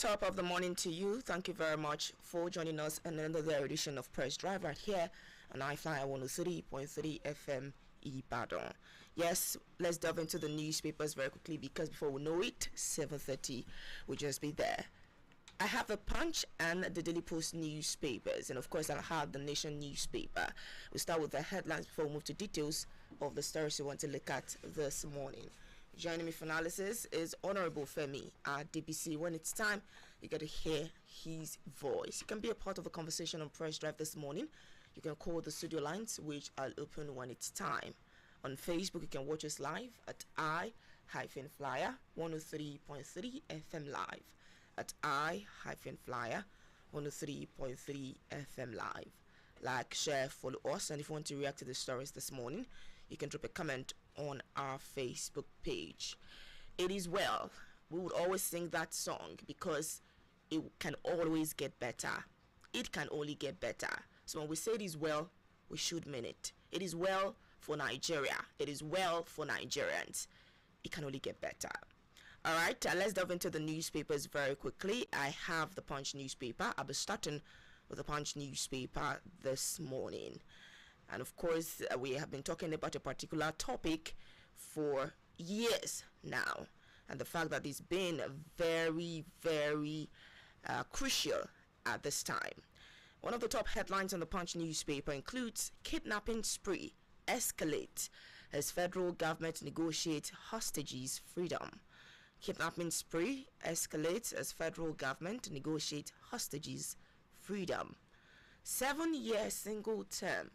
top of the morning to you. Thank you very much for joining us in another edition of Press Drive right here on I-FLIER 103.3 FM Ibadan. Yes, let's delve into the newspapers very quickly because before we know it, 7:30 will just be there. I have the Punch and the Daily Post newspapers, and of course I'll have the Nation newspaper. We'll start with the headlines before we move to details of the stories we want to look at this morning. Joining me for analysis is Honorable Femi at DBC. When it's time, you get to hear his voice. You can be a part of the conversation on Press Drive this morning. You can call the studio lines, which I'll open when it's time. On Facebook, you can watch us live at I-FLIER 103.3 FM live. At I-FLIER 103.3 FM live. Like, share, follow us, and if you want to react to the stories this morning, you can drop a comment on our Facebook page. It is well. We would always sing that song because it can always get better. It can only get better. So when we say it is well, we should mean it. It is well for Nigeria. It is well for Nigerians. It can only get better. Alright, let's delve into the newspapers very quickly. I have the Punch newspaper. I'll be starting with the Punch newspaper this morning. And of course, we have been talking about a particular topic for years now. And the fact that it's been very, very crucial at this time. One of the top headlines on the Punch newspaper includes kidnapping spree escalate as federal government negotiates hostages freedom. Kidnapping spree escalates as federal government negotiates hostages freedom. 7-year single term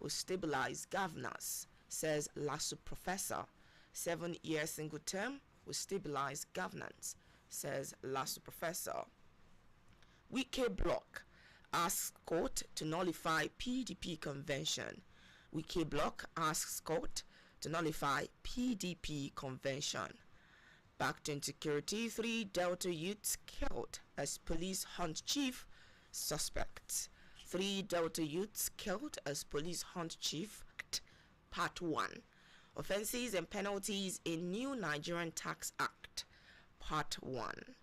will stabilize governance, says LASU professor. 7-year single term will stabilize governance, says LASU professor. Wike bloc asks court to nullify PDP convention. Wike bloc asks court to nullify PDP convention. Back to insecurity, 3 Delta youths killed as police hunt chief suspects. 3 Delta youths killed as police hunt chief. Part 1. Offences and penalties in new Nigerian Tax Act. Part 1.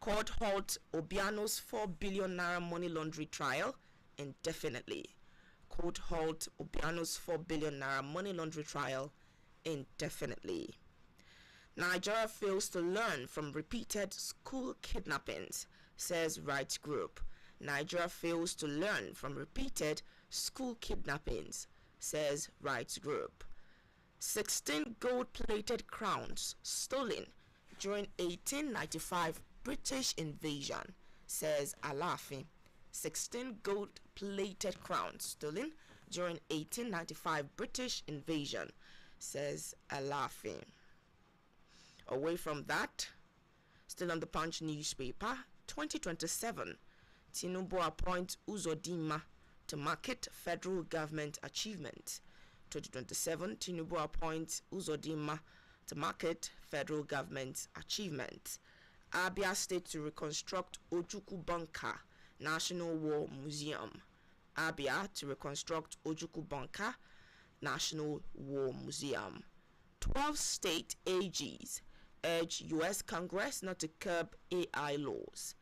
Court halts Obiano's 4 billion naira money laundering trial indefinitely. Court halts Obiano's 4 billion naira money laundering trial indefinitely. Nigeria fails to learn from repeated school kidnappings, says rights group. Nigeria fails to learn from repeated school kidnappings, says rights group. 16 gold-plated crowns stolen during 1895 British invasion, says Alaafin. 16 gold-plated crowns stolen during 1895 British invasion, says Alaafin. Away from that, still on the Punch newspaper, 2027, Tinubu appoints Uzodinma to market federal government achievement. 2027, Tinubu appoints Uzodinma to market federal government achievement. Abia State to reconstruct Ojukwu Bunker National War Museum. Abia to reconstruct Ojukwu Bunker National War Museum. 12 state AGs urge U.S. Congress not to curb AI laws.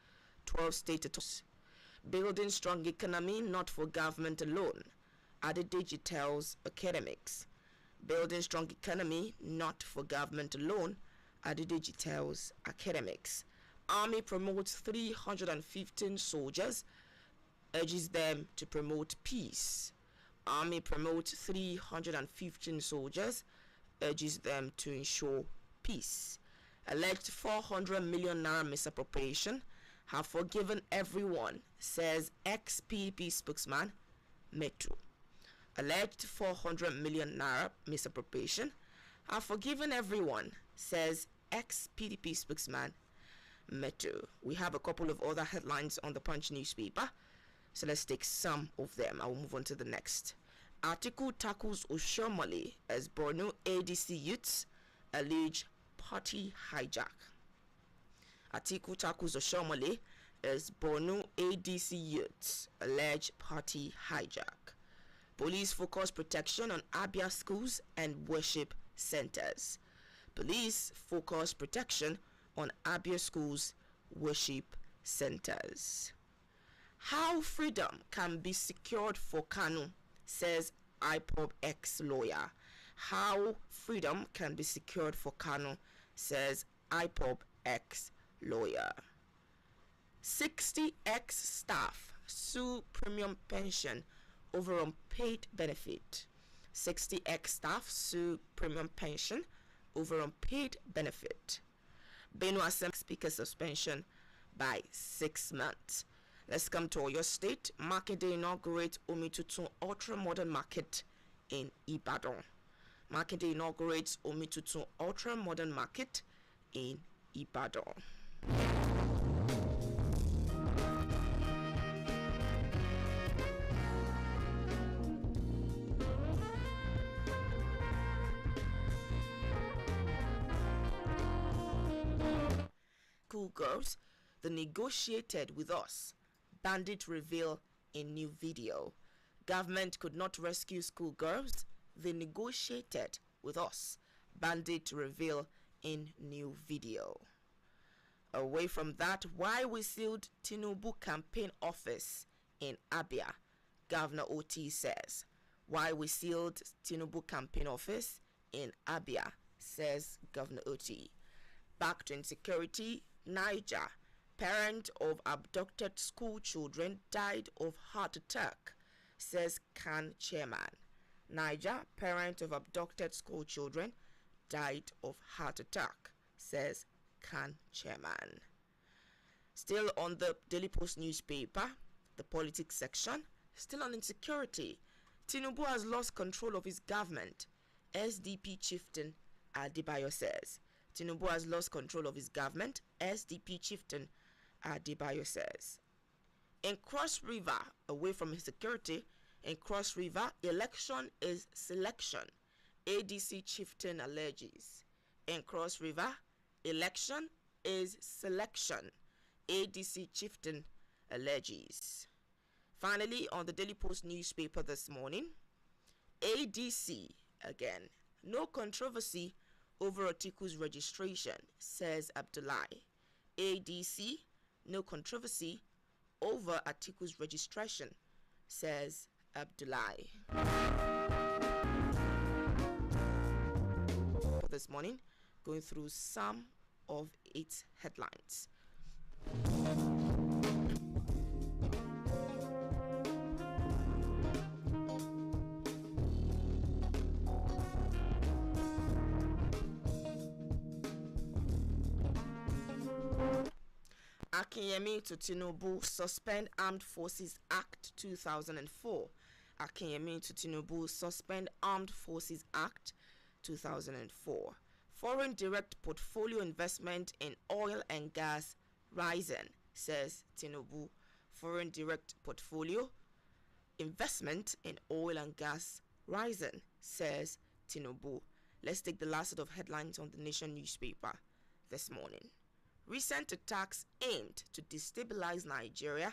12 state building strong economy not for government alone. Adedeji tells academics. Building strong economy not for government alone. Adedeji tells academics. Army promotes 315 soldiers, urges them to promote peace. Army promotes 315 soldiers, urges them to ensure peace. Alleged 400 million naira misappropriation, have forgiven everyone, says ex-PDP spokesman Metu. Alleged 400 million naira misappropriation, have forgiven everyone, says ex-PDP spokesman Metu. We have a couple of other headlines on the Punch newspaper, so let's take some of them. I will move on to the next. Article tackles Oshomole as Borno ADC youths allege party hijack. Article tackles Oshomole as Borno ADC youths allege party hijack. Police focus protection on Abia schools and worship centers. Police focus protection on Abia schools, worship centers. How freedom can be secured for Kanu, says IPOB ex-lawyer. How freedom can be secured for Kanu, says IPOB ex-lawyer. 60 ex-staff sue premium pension over unpaid benefit. 60 ex-staff sue premium pension over unpaid benefit. Benue Assembly Speaker suspension by 6 months. Let's come to Oyo State. Makinde inaugurates Omitutun ultra-modern market in Ibadan. Makinde inaugurates Omitutun ultra-modern market in Ibadan. School girls, they negotiated with us. Bandit reveal in new video. Government could not rescue schoolgirls. They negotiated with us. Bandit reveal in new video. Away from that, why we sealed Tinubu campaign office in Abia? Governor OT says. Why we sealed Tinubu campaign office in Abia, says Governor OT. Back to insecurity, Niger. Parent of abducted school children died of heart attack, says CAN chairman. Niger, parent of abducted school children died of heart attack, says CAN chairman. Still on the Daily Post newspaper, the politics section, still on insecurity. Tinubu has lost control of his government, SDP chieftain Adebayo says. Tinubu has lost control of his government, SDP chieftain Adebayo says. In Cross River, away from insecurity, in Cross River, election is selection, ADC chieftain alleges. In Cross River, election is selection, ADC chieftain alleges. Finally, on the Daily Post newspaper this morning, ADC again, no controversy over Atiku's registration, says Abdullahi. ADC, no controversy over Atiku's registration, says Abdullahi. This morning, going through some of its headlines. Akinyemi to Tinubu suspend Armed Forces Act 2004. Akinyemi to Tinubu suspend Armed Forces Act 2004. Foreign direct portfolio investment in oil and gas rising, says Tinubu. Foreign direct portfolio investment in oil and gas rising, says Tinubu. Let's take the last set of headlines on the Nation newspaper this morning. Recent attacks aimed to destabilize Nigeria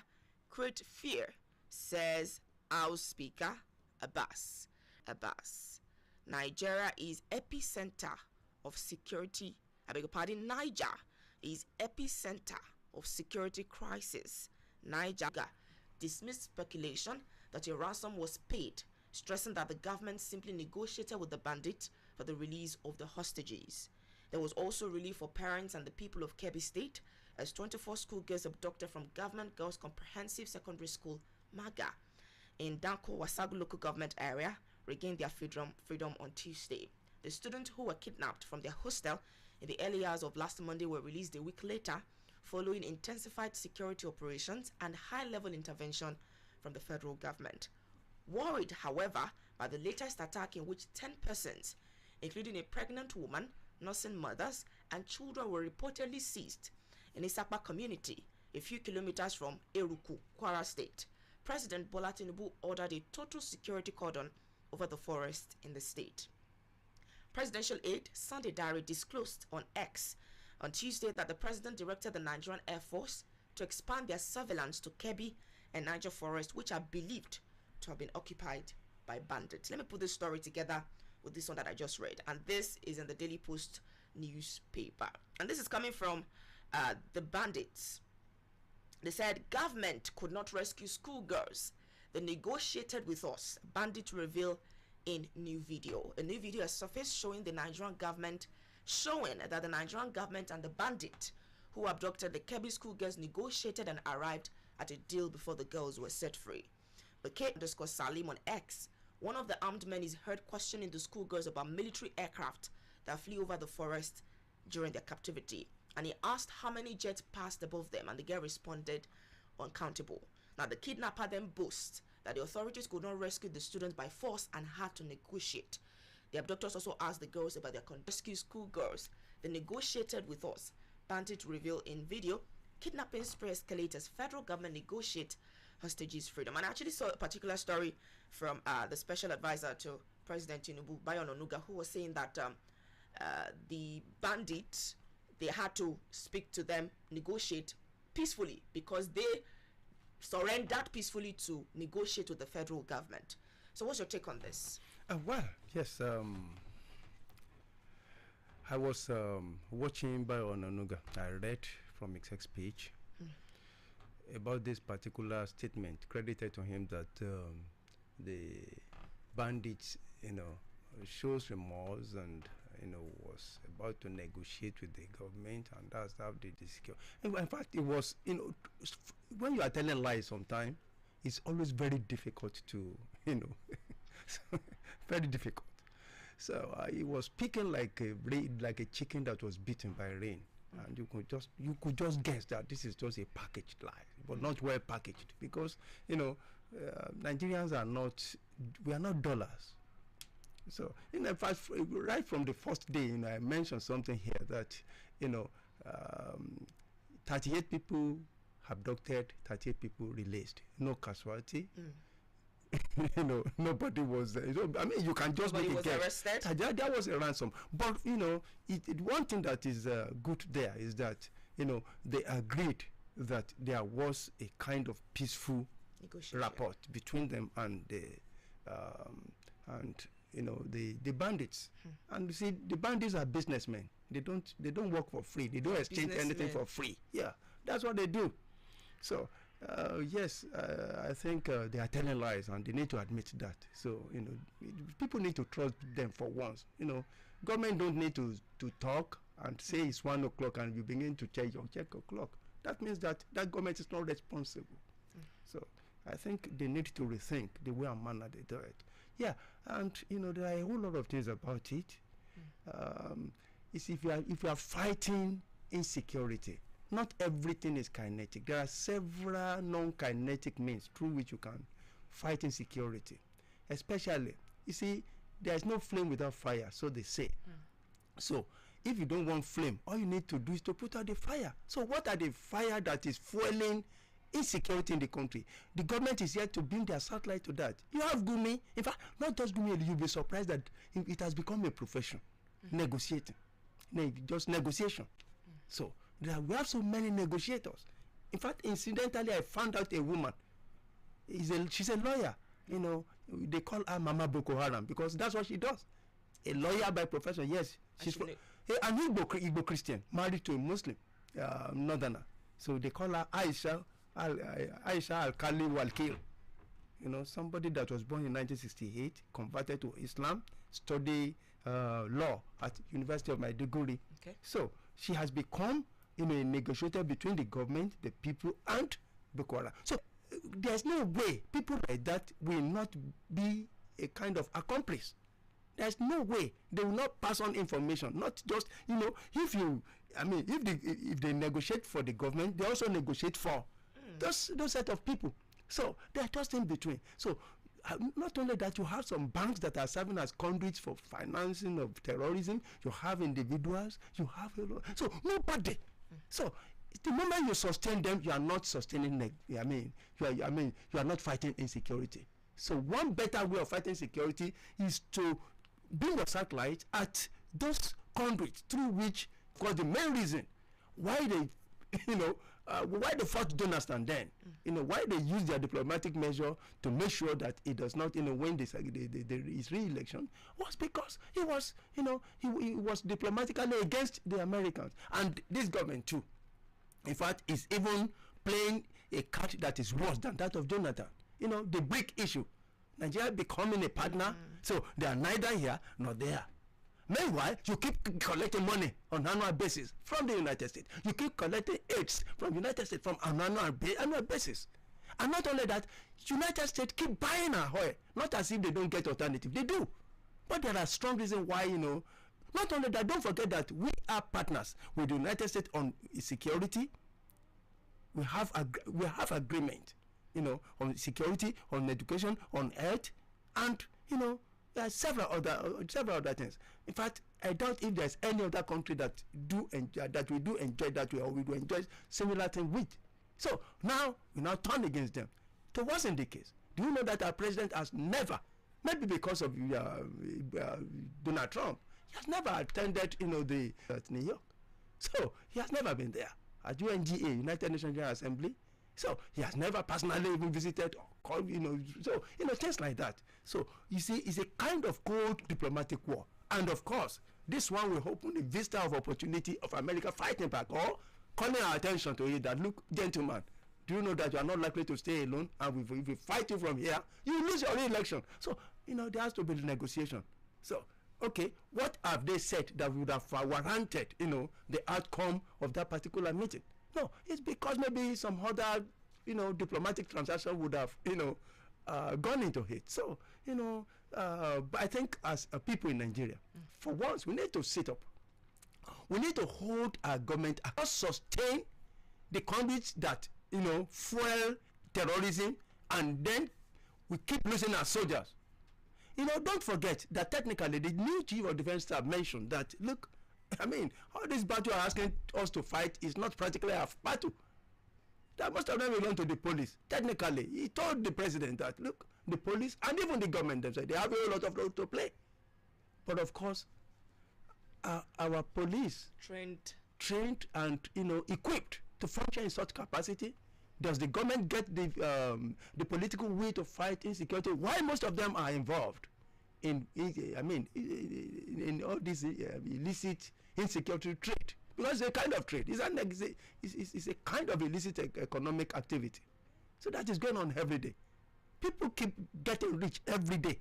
create fear, says House Speaker Abbas. Nigeria is epicenter of security. Niger is epicenter of security crisis. Niger dismissed speculation that a ransom was paid, stressing that the government simply negotiated with the bandit for the release of the hostages. There was also relief for parents and the people of Kebbi State as 24 schoolgirls abducted from Government Girls Comprehensive Secondary School, MAGA, in Danko Wasagu local government area regained their freedom on Tuesday. The students who were kidnapped from their hostel in the early hours of last Monday were released a week later following intensified security operations and high-level intervention from the federal government. Worried, however, by the latest attack in which 10 persons, including a pregnant woman, nursing mothers, and children were reportedly seized in Isapa community, a few kilometers from Eruku, Kwara State, President Bola Tinubu ordered a total security cordon over the forest in the state. Presidential aide Sunday Diary disclosed on X on Tuesday that the president directed the Nigerian Air Force to expand their surveillance to Kebbi and Niger Forest, which are believed to have been occupied by bandits. Let me put this story together with this one that I just read, and this is in the Daily Post newspaper, and this is coming from the bandits. They said government could not rescue schoolgirls. They negotiated with us. Bandit reveal in new video. A new video has surfaced showing that the Nigerian government and the bandit who abducted the Kebbi schoolgirls negotiated and arrived at a deal before the girls were set free. But K_Salim on X, one of the armed men, is heard questioning the schoolgirls about military aircraft that flew over the forest during their captivity. And he asked how many jets passed above them, and the girl responded uncountable. Now, the kidnapper then boasts that the authorities could not rescue the students by force and had to negotiate. The abductors also asked the girls about their rescue schoolgirls. They negotiated with us. Bandit reveal in video. Kidnapping spree escalates as federal government negotiate hostages' freedom. And I actually saw a particular story from the special advisor to President Tinubu, Bayon Onuga, who was saying that the bandits, they had to speak to them, negotiate peacefully, because they surrendered peacefully to negotiate with the federal government. So what's your take on this? Well, yes, I was watching Bayon Onuga. I read from his X page about this particular statement credited to him that the bandits, shows remorse and was about to negotiate with the government, and that's how they secure. In fact, it was, when you are telling lies sometimes, it's always very difficult to, very difficult. So he was speaking like a chicken that was beaten by rain. And you could just guess that this is just a packaged lie, but not well packaged, because Nigerians we are not dollars. So in fact, right from the first day, I mentioned something here that 38 people abducted, 38 people released, no casualty. Nobody was there. You can just nobody make a guess. Arrested? That was a ransom. But one thing that is good there is that they agreed that there was a kind of peaceful rapport between them and the bandits. And you see, the bandits are businessmen. They don't work for free. They don't exchange anything for free. Yeah, that's what they do. So yes, I think they are telling lies, and they need to admit that. So people need to trust them for once. Government don't need to talk and say it's 1 o'clock and you begin to check your clock. That means that government is not responsible. So I think they need to rethink the way and manner they do it. Yeah, and there are a whole lot of things about it. It's if you are fighting insecurity, not everything is kinetic. There are several non-kinetic means through which you can fight insecurity. Especially, you see, there is no flame without fire, so they say. So if you don't want flame, all you need to do is to put out the fire. So what are the fire that is fueling insecurity in the country? The government is here to bring their satellite to that. You have Gumi. In fact, not just Gumi, you'll be surprised that it has become a profession. Negotiating. Just negotiation. So we have so many negotiators. In fact, incidentally, I found out a woman. She's a lawyer. They call her Mama Boko Haram because that's what she does. A lawyer by profession. Yes, she's an Igbo Christian married to a Muslim northerner. So they call her Aisha Al-Kali Walkil. Somebody that was born in 1968, converted to Islam, studied law at University of Maiduguri. Okay. So she has become a negotiator between the government, the people, and Boko Haram. So there's no way people like that will not be a kind of accomplice. There's no way they will not pass on information. Not just if they negotiate for the government, they also negotiate for those set of people. So they're just in between. So not only that, you have some banks that are serving as conduits for financing of terrorism. You have individuals. You have so nobody. So the moment you sustain them, you are not sustaining. You are not fighting insecurity. So one better way of fighting security is to bring a satellite at those conduits through which, because the main reason why they why they fought Jonathan then, why they used their diplomatic measure to make sure that it does not, win his re-election, was because he was diplomatically against the Americans, and this government too. In fact, is even playing a card that is worse than that of Jonathan. You know, the BRIC issue. Nigeria becoming a partner, so they are neither here nor there. Meanwhile, you keep collecting money on an annual basis from the United States. You keep collecting aids from the United States from an annual basis. And not only that, United States keep buying our oil. Not as if they don't get alternative. They do. But there are strong reasons why, you know, not only that, don't forget that we are partners with the United States on security. We have agreement, you know, on security, on education, on health, and, you know, there are several other things. In fact, I doubt if there's any other country that we do enjoy that way, or we do enjoy similar thing with. So now we now turn against them. So what's in the case? Do you know that our president has never, maybe because of Donald Trump, he has never attended, you know, the New York. So he has never been there at UNGA, United Nations General Assembly. So he has never personally even visited or called, you know, so, you know, things like that. So you see, it's a kind of cold diplomatic war. And of course, this one will open a vista of opportunity of America fighting back, or calling our attention to it that, look, gentlemen, do you know that you are not likely to stay alone? And if we fight you from here, you lose your re-election. So, you know, there has to be negotiation. So, okay, what have they said that would have warranted, you know, the outcome of that particular meeting? No, it's because maybe some other, you know, diplomatic transaction would have, you know, gone into it. So, you know, but I think as people in Nigeria, for once, we need to sit up. We need to hold our government and sustain the conduits that, you know, fuel terrorism, and then we keep losing our soldiers. You know, don't forget that technically the new chief of defense staff mentioned that, look, I mean, all this battle are asking us to fight is not practically a battle. That most of them belong to the police. Technically, he told the president that, look, the police and even the government themselves, they have a lot of role to play. But of course, our police trained and, you know, equipped to function in such capacity. Does the government get the political will to fight insecurity? Why most of them are involved in all this illicit insecurity trade? Because it's a kind of trade. It's a kind of illicit economic activity. So that is going on every day. People keep getting rich every day.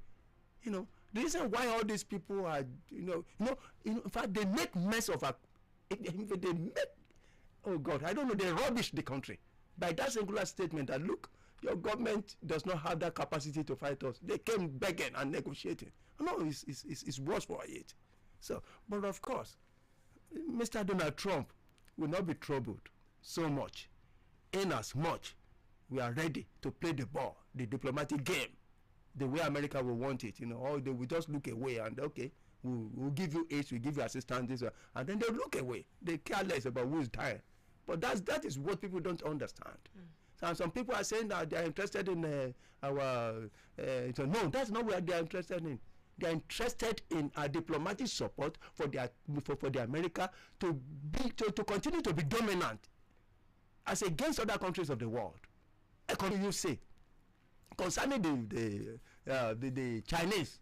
You know, the reason why all these people are, in fact, they make mess of oh God, I don't know, they rubbish the country by that singular statement that, look, your government does not have that capacity to fight us. They came begging and negotiating. No, it's worse for it. So, but of course, Mr. Donald Trump will not be troubled so much, in as much we are ready to play the ball, the diplomatic game, the way America will want it, you know, or they will just look away and, okay, we'll give you aid, we'll give you assistance, and then they'll look away. They care less about who's dying. But that is what people don't understand. So some people are saying that they are interested in no, that's not what they are interested in. They are interested in our diplomatic support for the America to continue to be dominant as against other countries of the world. According to you say, concerning the Chinese,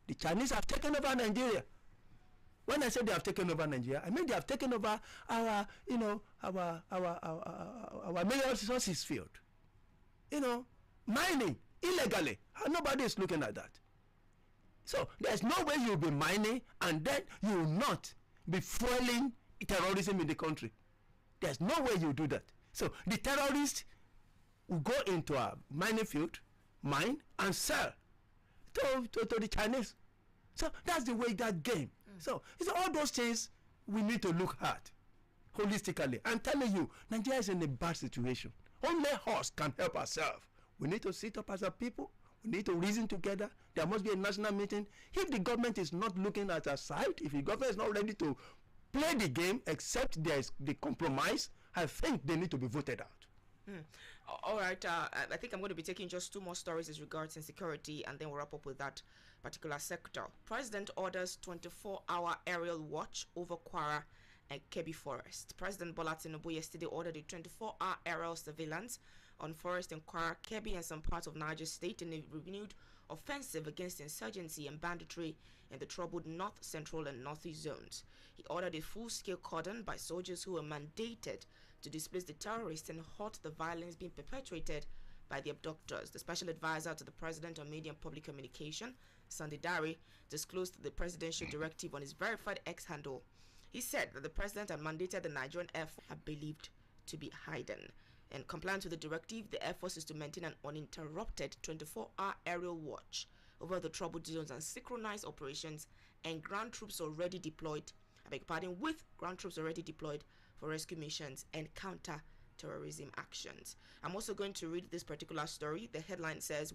the Chinese have taken over Nigeria. When I say they have taken over Nigeria, I mean they have taken over our mineral resources field. You know, mining illegally. Nobody is looking at that. So there's no way you'll be mining and then you will not be fueling terrorism in the country. There's no way you do that. So the terrorists will go into a mining field, mine, and sell to the Chinese. So that's the way that game. So it's all those things we need to look at holistically. I'm telling you, Nigeria is in a bad situation. Only us can help ourselves. We need to sit up as a people. We need to reason together. There must be a national meeting. If the government is not looking at our side, if the government is not ready to play the game, except there is the compromise, I think they need to be voted out. All right. I think I'm going to be taking just two more stories as regards insecurity, and then we'll wrap up with that particular sector. President orders 24-hour aerial watch over Kwara and Kebbi Forest. President Bola Tinubu yesterday ordered a 24-hour aerial surveillance on forest in Kwara, Kebbi, and some parts of Niger State in a renewed offensive against insurgency and banditry in the troubled north, central, and northeast zones. He ordered a full-scale cordon by soldiers who were mandated to displace the terrorists and halt the violence being perpetrated by the abductors. The special advisor to the president on media and public communication, Sunday Dari, disclosed the presidential directive on his verified X handle. He said that the president had mandated the Nigerian Air Force are believed to be hidden. In compliance with the directive, the Air Force is to maintain an uninterrupted 24-hour aerial watch over the troubled zones and synchronize operations, and ground troops already deployed, with ground troops already deployed for rescue missions and counter-terrorism actions. I'm also going to read this particular story. The headline says,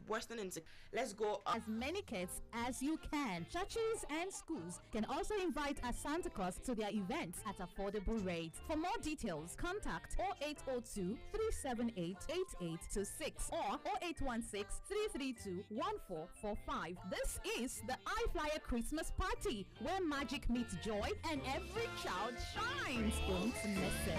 let's go as many kids as you can. Churches and schools can also invite a Santa Claus to their events at affordable rates. For more details, contact 0802 378 8826 or 0816 332 1445. This is the I-FLIER Christmas Party, where magic meets joy and every child shines. Don't miss it.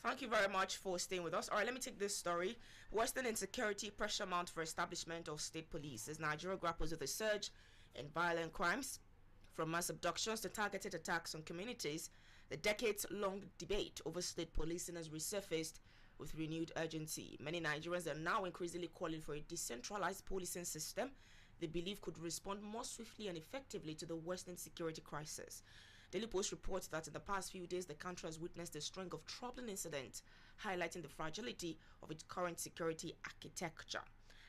Thank you very much for staying with us. All right, let me take this story. Western insecurity pressure mount for establishment of state police as Nigeria grapples with a surge in violent crimes, from mass abductions to targeted attacks on communities. The decades-long debate over state policing has resurfaced with renewed urgency. Many Nigerians are now increasingly calling for a decentralized policing system they believe could respond more swiftly and effectively to the Western security crisis. Daily Post reports that in the past few days, the country has witnessed a string of troubling incidents, highlighting the fragility of its current security architecture.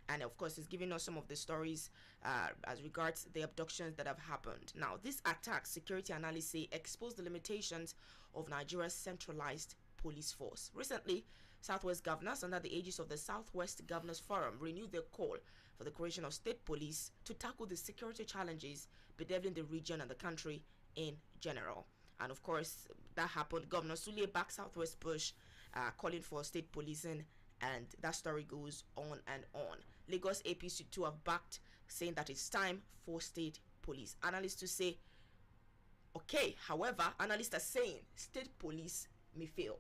And of course, it's giving us some of the stories as regards the abductions that have happened. Now, these attacks, security analysts say, expose the limitations of Nigeria's centralized police force. Recently, Southwest governors, under the aegis of the Southwest Governors Forum, renewed their call for the creation of state police to tackle the security challenges bedeviling the region and the country in general. And of course, that happened. Governor Sule backed Southwest push, calling for state policing, and that story goes on and on. Lagos APC too have backed, saying that it's time for state police. Analysts to say, okay, however, analysts are saying state police may fail.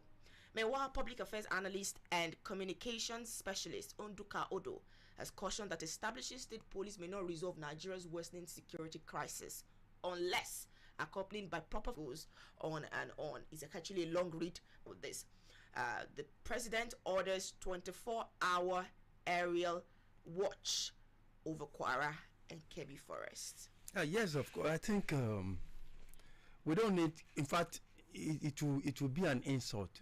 Meanwhile, public affairs analyst and communications specialist Onduka Odo has cautioned that establishing state police may not resolve Nigeria's worsening security crisis unless accompanied by proper goals on and on. It's actually a long read with this. The president orders 24-hour aerial watch over Kwara and Kebbi forests. Yes, of course. I think we don't need, in fact, it will be an insult.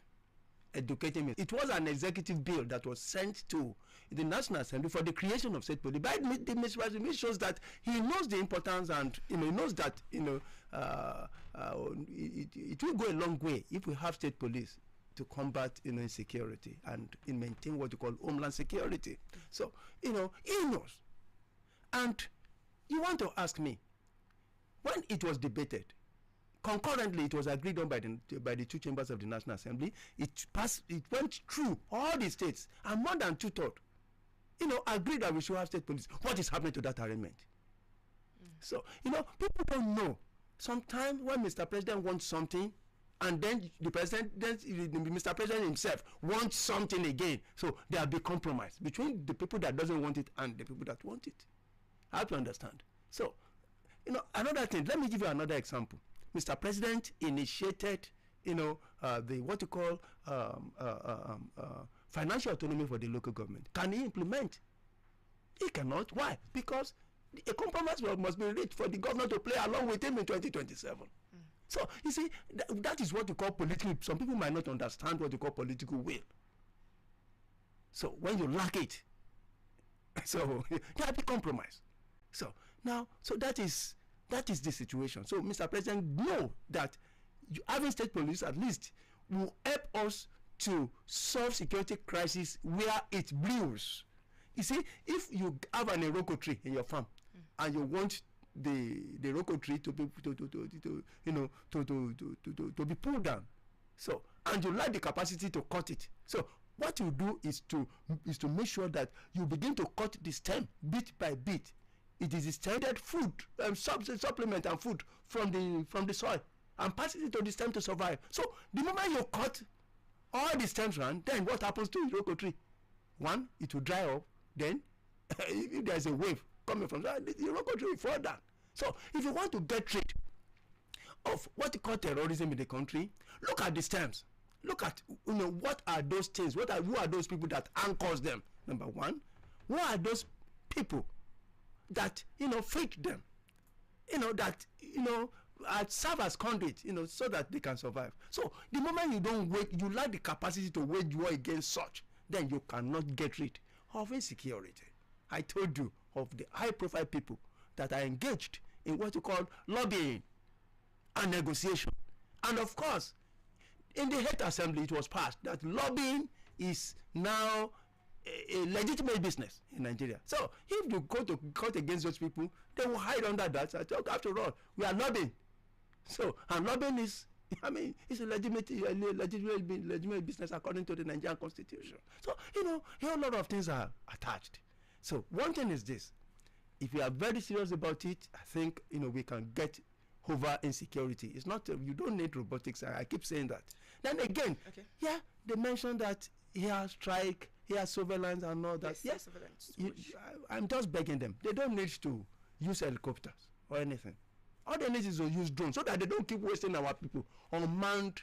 Educating me. It was an executive bill that was sent to the National Assembly for the creation of state police. But the Mr. President shows that he knows the importance, and he knows that it will go a long way if we have state police to combat insecurity and maintain what you call homeland security. So he knows. And you want to ask me, when it was debated, concurrently, it was agreed on by the two chambers of the National Assembly. It went through all the states, and more than 2/3, agreed that we should have state police. What is happening to that arrangement? So, people don't know. Sometimes when Mr. President wants something, and then Mr. President himself wants something again, so there will be compromise between the people that doesn't want it and the people that want it. I have to understand. So, another thing. Let me give you another example. Mr. President initiated, the what you call financial autonomy for the local government. Can he implement? He cannot. Why? Because a compromise must be reached for the governor to play along with him in 2027. So you see, that is what you call political. Some people might not understand what you call political will. So when you lack it, so there will be compromise. So now, that is the situation. So Mr. President, know that having state police at least will help us to solve security crisis where it brews. You see, if you have an iroko tree in your farm and you want the iroko tree to be pulled down, so and you lack the capacity to cut it, so what you do is to make sure that you begin to cut the stem bit by bit. It is extended food, supplement and food from the soil, and pass it to the stem to survive. So the moment you cut all the stems around, then what happens to the iroko tree? One, it will dry up. Then, if there is a wave, coming from. So the European country will fall down. So if you want to get rid of what you call terrorism in the country, look at the stems. Look at what are those things? Who are those people that anchors them? Number one, who are those people that feed them? That serve as conduit, so that they can survive. So the moment you lack the capacity to wage war against such, then you cannot get rid of insecurity. I told you of the high-profile people that are engaged in what you call lobbying and negotiation. And of course, in the Health Assembly, it was passed that lobbying is now a legitimate business in Nigeria. So if you go to court against those people, they will hide under that. After all, we are lobbying. So, and lobbying is, it's a legitimate business according to the Nigerian Constitution. So, a whole lot of things are attached. So, one thing is this: if we are very serious about it, I think we can get over insecurity. It's not you don't need robotics. I keep saying that. Then again, yeah, they mentioned that here strike, here surveillance and all that. Yes, surveillance. I'm just begging them. They don't need to use helicopters or anything. All they need is to use drones so that they don't keep wasting our people on manned,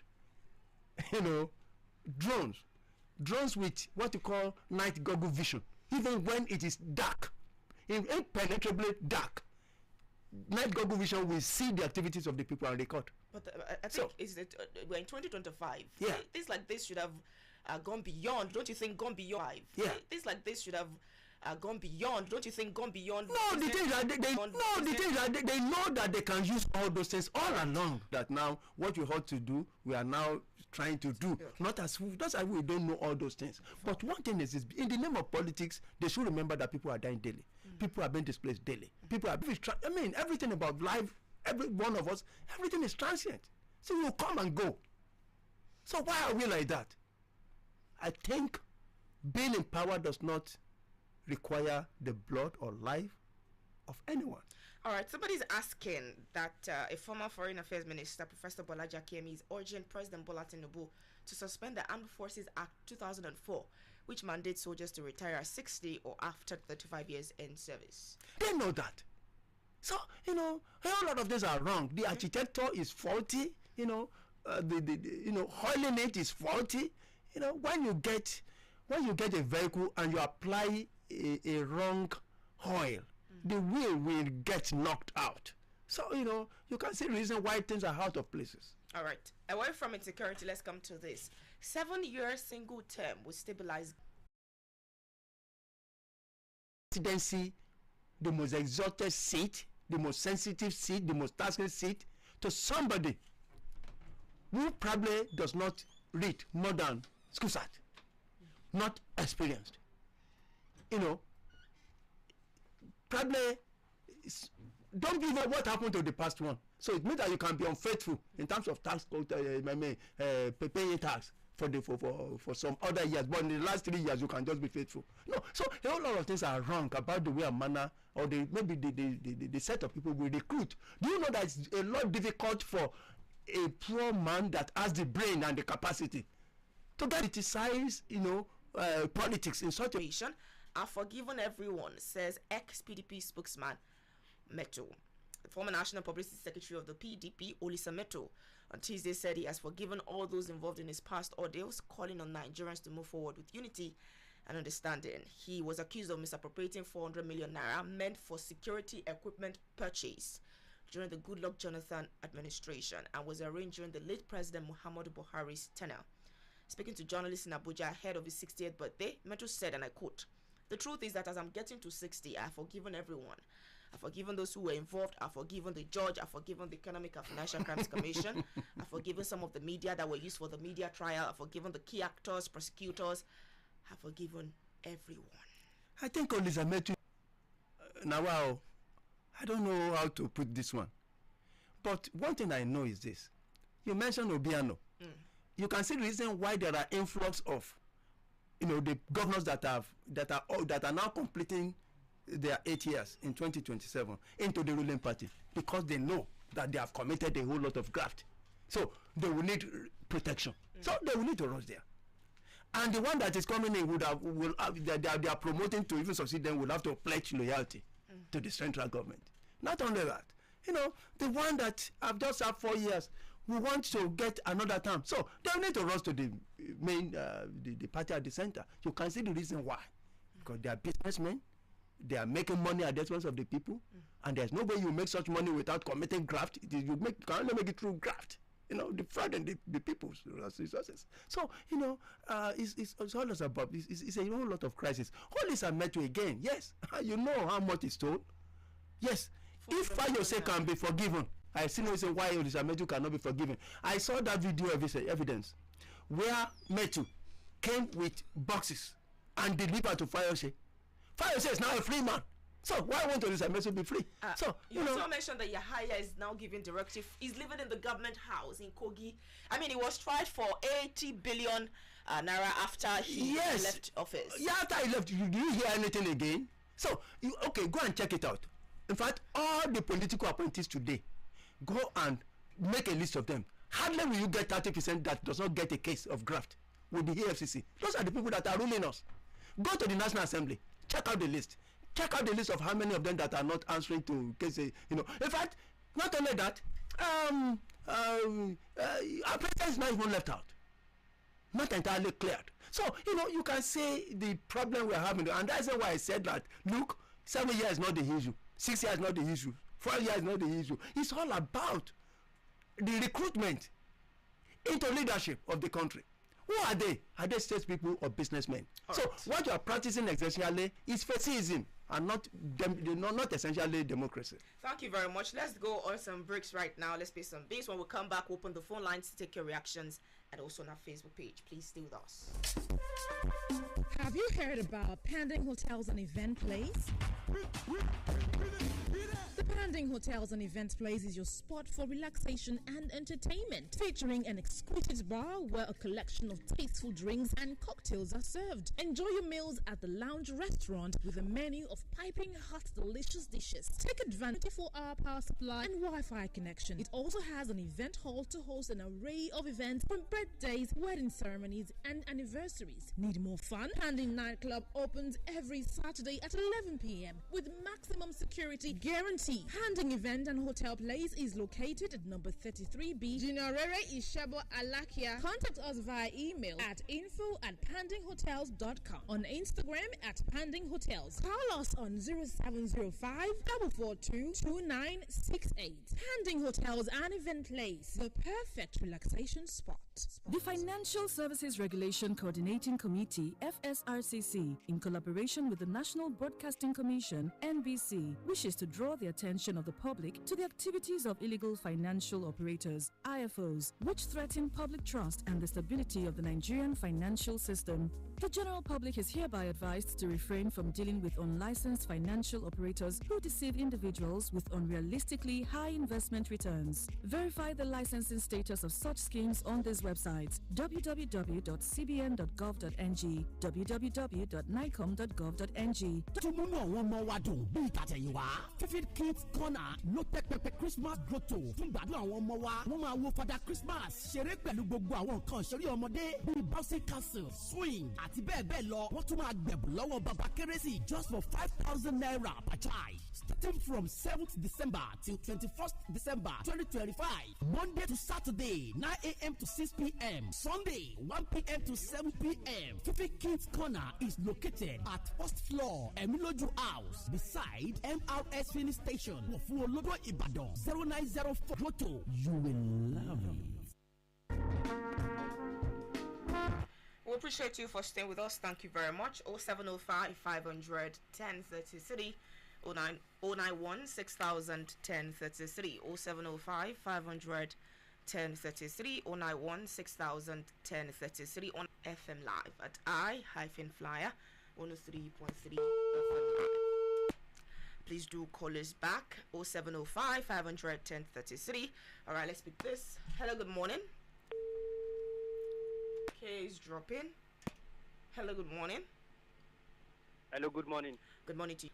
drones with what you call night goggle vision. Even when it is dark, impenetrably dark, night goggle vision will see the activities of the people and record. But I think we're in 2025. Yeah. Things like this should have gone beyond. Don't you think gone beyond? Yeah. Things like this should have gone beyond. Don't you think gone beyond? No, the thing is that they know that they can use all those things all along. That now what we ought to do, we are now trying to do. Okay. That's why we don't know all those things. But one thing is this: in the name of politics, they should remember that people are dying daily. People are being displaced daily. People are. Everything about life. Every one of us, everything is transient. So you come and go. So why are we like that? I think being in power does not require the blood or life of anyone. All right, somebody's asking that a former Foreign Affairs Minister, Professor Bolaji Akemi, is urging President Bola Tinubu to suspend the Armed Forces Act 2004, which mandates soldiers to retire at 60 or after 35 years in service. They know that. So, a whole lot of these are wrong. The architecture is faulty, the oiling it is faulty. When you get a vehicle and you apply a wrong oil, the wheel will get knocked out. So, you can see the reason why things are out of places. All right. Away from insecurity, let's come to this. 7-year single term will stabilize presidency, the most exalted seat, the most sensitive seat, the most tasking seat, to somebody who probably does not read more than school cert, not experienced. Probably don't give up what happened to the past one. So it means that you can be unfaithful in terms of tax paying tax for some other years, but in the last 3 years you can just be faithful. No, so a whole lot of things are wrong about the way and manner, or maybe the set of people we recruit. Do you know that it's a lot difficult for a poor man that has the brain and the capacity to get criticize, politics in such a situation? I've forgiven everyone, says ex-PDP spokesman Meto. The former National Publicity Secretary of the PDP, Olisa Meto, on Tuesday said he has forgiven all those involved in his past ordeals, calling on Nigerians to move forward with unity and understanding. He was accused of misappropriating 400 million naira meant for security equipment purchase during the Goodluck Jonathan administration and was arranged during the late President Muhammadu Buhari's tenure. Speaking to journalists in Abuja ahead of his 60th birthday, Metro said, and I quote, "The truth is that as I'm getting to 60, I've forgiven everyone. I've forgiven those who were involved. I've forgiven the judge. I've forgiven the Economic and Financial Crimes Commission. I've forgiven some of the media that were used for the media trial. I've forgiven the key actors, prosecutors. I've forgiven everyone." I think Elizabeth, now I don't know how to put this one, but one thing I know is this: you mentioned Obiano. You can see the reason why there are influx of, the governors that are now completing their 8 years in 2027 into the ruling party, because they know that they have committed a whole lot of graft. So they will need protection. So they will need to rush there. And the one that is coming in they are promoting to even succeed them will have to pledge loyalty. to the central government. Not only that, the one that I've just had 4 years, we want to get another term. So they need to rush to the main, the party at the center. You can see the reason why. Because they are businessmen, they are making money at the expense of the people, and there's no way you make such money without committing graft. You can only make it through graft. Defrauding the people's resources. So, it's all about, it's a whole lot of crisis. All this are met to again. Yes, you know how much is told. Yes, if Fayose can be forgiven, I see no reason why Odisa Metu cannot be forgiven. I saw that video evidence where Metu came with boxes and delivered to Fayose. Fayose is now a free man. So why won't Odisa Metu be free? You also mentioned that Yahaya is now giving directive. He's living in the government house in Kogi. I mean, he was tried for 80 billion naira after he left office. Yeah, after he left, do you hear anything again? So, go and check it out. In fact, all the political appointees today, go and make a list of them. Hardly will you get 30% that does not get a case of graft with the EFCC. Those are the people that are ruling us. Go to the National Assembly, check out the list. Check out the list of how many of them that are not answering to cases. In fact, not only that, our president is not even left out. Not entirely cleared. So, you can say the problem we're having, and that's why I said that, look, 7 years is not the issue. 6 years is not the issue. 4 years is not the issue. It's all about the recruitment into leadership of the country. Who are they? Are they state people or businessmen? So what you are practicing essentially is fascism and not essentially democracy. Thank you very much. Let's go on some breaks right now. Let's pay some bills. When we come back, open the phone lines to take your reactions and also on our Facebook page. Please stay with us. Have you heard about Panding Hotels and Event Place? The Panding Hotels and Events Place is your spot for relaxation and entertainment, featuring an exquisite bar where a collection of tasteful drinks and cocktails are served. Enjoy your meals at the lounge restaurant with a menu of piping hot delicious dishes. Take advantage of 24-hour power supply and Wi-Fi connection. It also has an event hall to host an array of events from birthdays, wedding ceremonies, and anniversaries. Need more fun? Panding Nightclub opens every Saturday at 11 p.m. with maximum security guarantee. Panding Event and Hotel Place is located at number 33B, Jinarere Ishebo Alakia. Contact us via email at info@pandinghotels.com, on Instagram at Panding Hotels. Call us on 0705 442 2968. Panding Hotels and Event Place, the perfect relaxation spot. The Financial Services Regulation Coordinating Committee, FSRCC, in collaboration with the National Broadcasting Commission, NBC, wishes to draw the attention of the public to the activities of illegal financial operators, IFOs, which threaten public trust and the stability of the Nigerian financial system. The general public is hereby advised to refrain from dealing with unlicensed financial operators who deceive individuals with unrealistically high investment returns. Verify the licensing status of such schemes on these websites: www.cbn.gov.ng, www.nicom.gov.ng. Fifth Kids Corner ló tẹ́ pẹpẹ Christmas grotto fún gbádùn àwọn ọmọ wa. Wọ́n máa wo Father Christmas ṣeré pẹ̀lú gbogbo àwọn nǹkan ìṣeré ọmọdé bíi bouncy castle, swing àti bẹ́ẹ̀ bẹ́ẹ̀ lọ. Wọ́n tún máa gbẹ̀bùn lọ́wọ́ bàbá kérésì just for 5,000 naira per child. Starting from 7th December till 21st December 2025. Monday to Saturday, 9 a.m. to 6 p.m. Sunday, 1 p.m. to 7 p.m. Fifth Kids Corner is located at first floor, Emiloju House, beside MRS filling station. Wofun Olodo Ibadan, 0904 Grotto. You will love it. We appreciate you for staying with us. Thank you very much. 0705 500 1033 091 6000 1033 0705 500 1033 091 6000 1033 on FM Live at I-FLIER 103.3 FM Live. Please do call us back 0705 500 1033. All right, let's pick this. Hello, good morning. Okay, it's dropping. Hello, good morning. Hello, good morning. Good morning to you.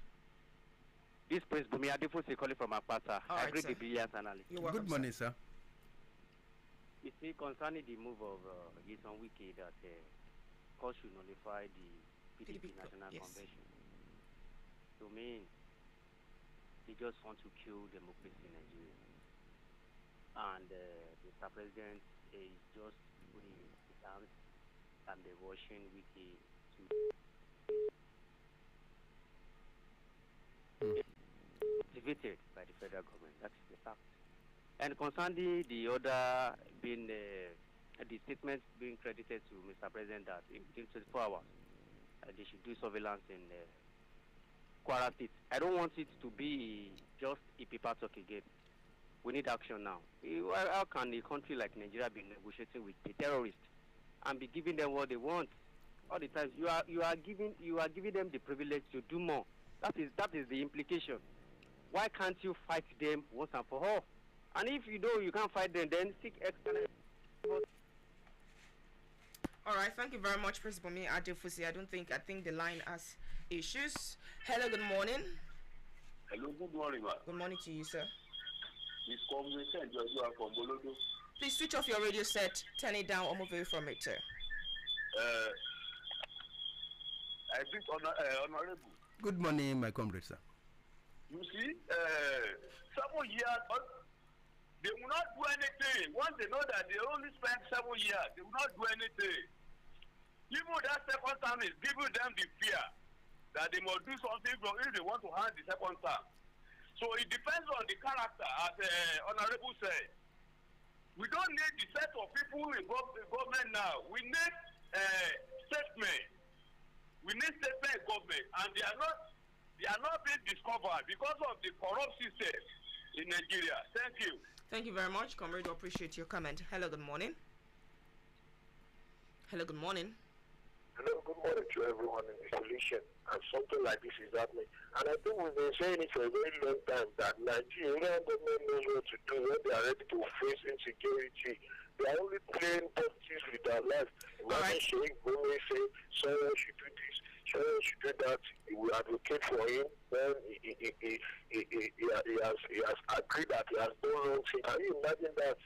This Prince Bumi Adefosi calling from Akpata. All I right, read sir. the brilliance analyst. You're welcome, Good morning, sir. You see, concerning the move of Yeson Wiki that court should nullify the PDP National yes. Convention. To me, they just want to kill democracy in Nigeria. And Mr. President is just putting his hands and the Russian wiki to activated by the federal government. That is the fact. And concerning the other being the statement being credited to Mr. President that within 24 hours they should do surveillance in Kwara State. I don't want it to be just a paper talk again. We need action now. How can a country like Nigeria be negotiating with the terrorists and be giving them what they want all the time? You are giving them the privilege to do more. That is the implication. Why can't you fight them once and for all? And if you know you can't fight them, then seek external. All right, thank you very much, Principal Me Adefusi. I think the line has issues. Hello, good morning. Hello, good morning, ma'am. Good morning to you, sir. This conversation you are from Bolodo. Please switch off your radio set, turn it down, or move away from it, sir. I think honorable. Good morning, my comrade, sir. You see, 7 years, they will not do anything. Once they know that they only spent 7 years, they will not do anything. Even that second term is giving them the fear that they must do something wrong if they want to hand the second term. So it depends on the character, as Honorable said. We don't need the set of people involved in government now. We need statement. We need statement in government, and they are not being discovered because of the corrupt system in Nigeria. Thank you. Thank you very much, comrade. We appreciate your comment. Hello, good morning. Hello, good morning. Hello, good morning to everyone in the solution. And something like this is happening. And I think we've been saying it for a very long time that Nigerian government knows what to do when they are ready to face insecurity. They are only playing politics with their life. Imagine Sheikh Gome say, someone should do this, someone should do that. He will advocate for him when he has agreed that he has done wrong thing. Can you imagine that?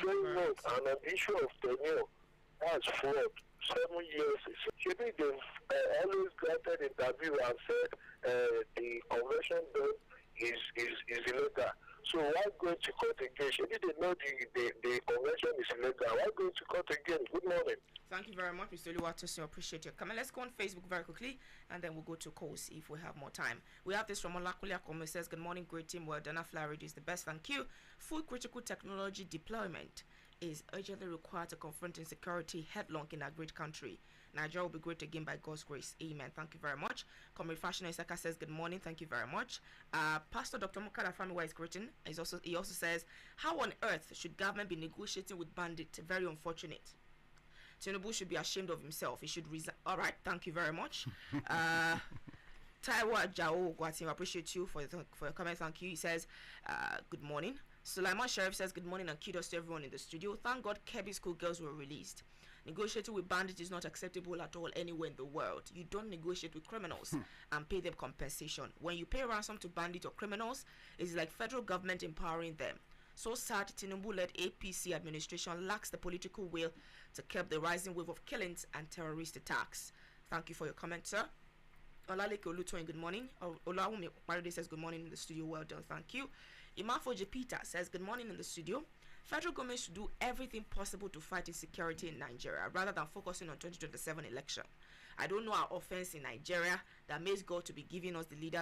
So wrong. And on the issue of tenure, that's fraud. 7 years. Maybe they've always granted interview and said the convention done is illegal. So why going to court again? Maybe they know the convention is illegal. Why going to court again? Good morning. Thank you very much, Mr. Oluwatosin. Appreciate your comment. Let's go on Facebook very quickly, and then we'll go to calls if we have more time. We have this from Olakulia Kome. Says, good morning, great team. Well done. I-FLIER is the best. Thank you. Full critical technology deployment is urgently required to confront insecurity headlong in our great country. Nigeria will be great again by God's grace. Amen. Thank you very much. Comrade Fashion Isaka says, good morning. Thank you very much. Pastor Dr. Mukada Famiwa is greeting. He also says, how on earth should government be negotiating with bandits? Very unfortunate. Tinubu should be ashamed of himself. He should resign. All right. Thank you very much. Taiwa Jao Guatim, I appreciate you for your comment. Thank you. He says, good morning. Sulaiman Sheriff says, good morning and kudos to everyone in the studio. Thank God Kebbi school girls were released. Negotiating with bandits is not acceptable at all anywhere in the world. You don't negotiate with criminals and pay them compensation. When you pay ransom to bandits or criminals, it's like federal government empowering them. So sad, Tinubu-led APC administration lacks the political will to curb the rising wave of killings and terrorist attacks. Thank you for your comment, sir. Olaleke Olutoyin, good morning. Olawumi Parade says, good morning in the studio. Well done, thank you. Imafo Jepita says, good morning in the studio. Federal government should do everything possible to fight insecurity in Nigeria rather than focusing on 2027 election. I don't know our offense in Nigeria that makes God to be giving us the leaders